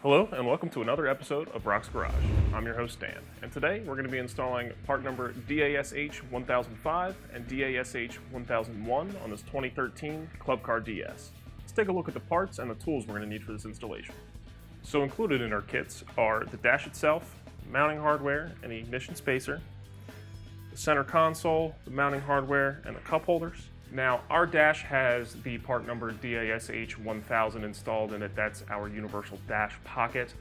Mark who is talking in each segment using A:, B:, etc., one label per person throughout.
A: Hello and welcome to another episode of Brock's Garage. I'm your host Dan, and today we're going to be installing part number DASH-1005 and DASH-1001 on this 2013 Club Car DS. Let's take a look at the parts and the tools we're going to need for this installation. So included in our kits are the dash itself, mounting hardware, and the ignition spacer, the center console, the mounting hardware, and the cup holders. Now, our dash has the part number DASH-1000 installed in it. That's our universal dash pocket.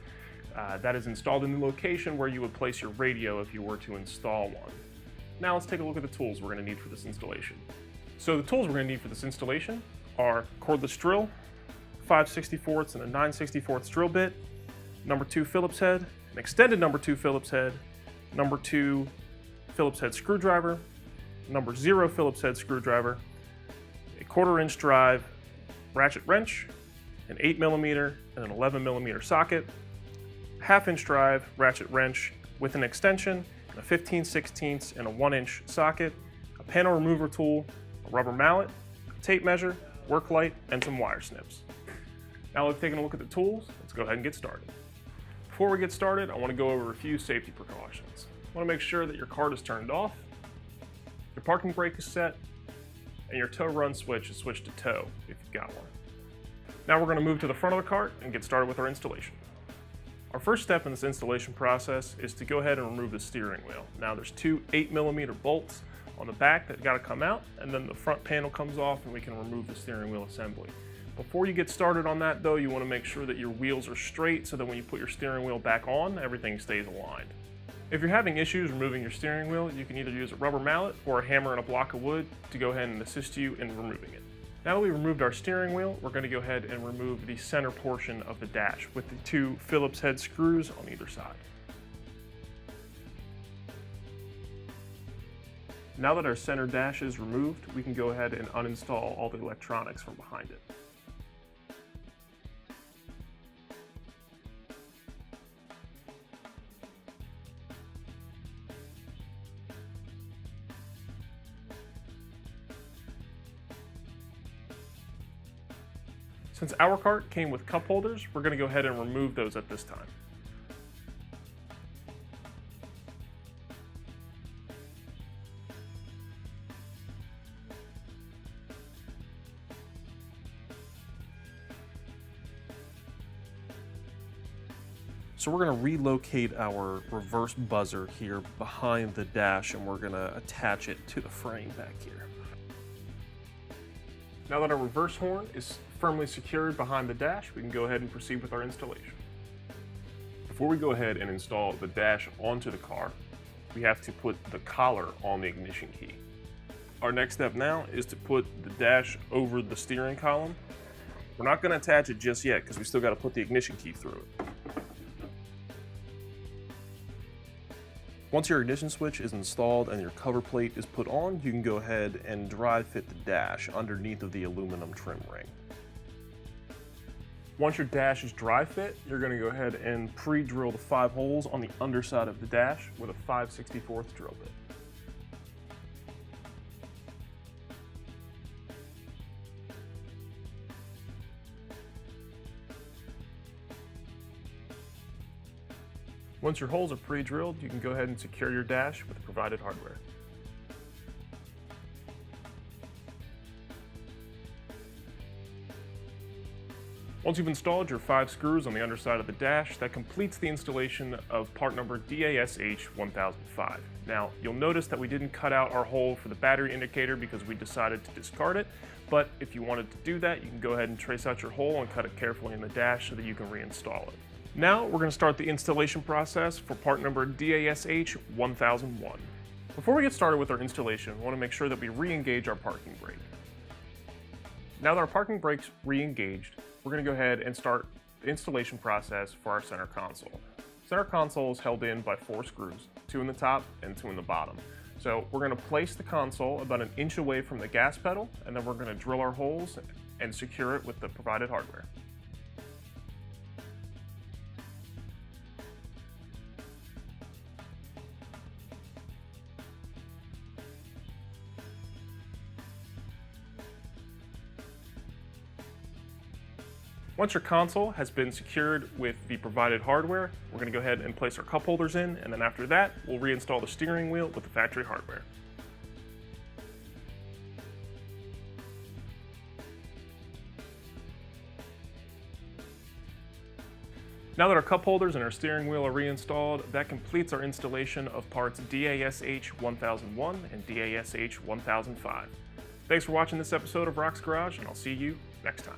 A: That is installed in the location where you would place your radio if you were to install one. Now let's take a look at the tools we're going to need for this installation. So the tools we're going to need for this installation are cordless drill, 5/64 and a 9/64 drill bit, number 2 Phillips head, an extended number 2 Phillips head, number 2 Phillips head screwdriver, number 0 Phillips head screwdriver, a 1/4 inch drive ratchet wrench, an 8mm and an 11mm socket, a 1/2 inch drive ratchet wrench with an extension, and a 15/16 and a 1 inch socket, a panel remover tool, a rubber mallet, a tape measure, work light, and some wire snips. Now let's take a look at the tools. Let's go ahead and get started. Before we get started, I want to go over a few safety precautions. I want to make sure that your cart is turned off, your parking brake is set, and your tow run switch is switched to tow if you've got one. Now we're going to move to the front of the cart and get started with our installation. Our first step in this installation process is to go ahead and remove the steering wheel. Now there's 2 8mm bolts on the back that got to come out, and then the front panel comes off and we can remove the steering wheel assembly. Before you get started on that though, you want to make sure that your wheels are straight so that when you put your steering wheel back on, everything stays aligned. If you're having issues removing your steering wheel, you can either use a rubber mallet or a hammer and a block of wood to go ahead and assist you in removing it. Now that we removed our steering wheel, we're going to go ahead and remove the center portion of the dash with the 2 Phillips head screws on either side. Now that our center dash is removed, we can go ahead and uninstall all the electronics from behind it. Since our cart came with cup holders, we're going to go ahead and remove those at this time. So we're going to relocate our reverse buzzer here behind the dash, and we're going to attach it to the frame back here. Now that our reverse horn is firmly secured behind the dash, we can go ahead and proceed with our installation. Before we go ahead and install the dash onto the car, we have to put the collar on the ignition key. Our next step now is to put the dash over the steering column. We're not going to attach it just yet because we still got to put the ignition key through it. Once your ignition switch is installed and your cover plate is put on, you can go ahead and dry fit the dash underneath of the aluminum trim ring. Once your dash is dry fit, you're going to go ahead and pre-drill the 5 holes on the underside of the dash with a 5/64 drill bit. Once your holes are pre-drilled, you can go ahead and secure your dash with the provided hardware. Once you've installed your 5 screws on the underside of the dash, that completes the installation of part number DASH-1005. Now, you'll notice that we didn't cut out our hole for the battery indicator because we decided to discard it, but if you wanted to do that, you can go ahead and trace out your hole and cut it carefully in the dash so that you can reinstall it. Now, we're going to start the installation process for part number DASH-1001. Before we get started with our installation, we want to make sure that we re-engage our parking brake. Now that our parking brake's re-engaged, we're going to go ahead and start the installation process for our center console. Center console is held in by 4 screws, 2 in the top and 2 in the bottom. So we're going to place the console about 1 inch away from the gas pedal, and then we're going to drill our holes and secure it with the provided hardware. Once your console has been secured with the provided hardware, we're going to go ahead and place our cup holders in, and then after that, we'll reinstall the steering wheel with the factory hardware. Now that our cup holders and our steering wheel are reinstalled, that completes our installation of parts DASH-1001 and DASH-1005. Thanks for watching this episode of Rock's Garage, and I'll see you next time.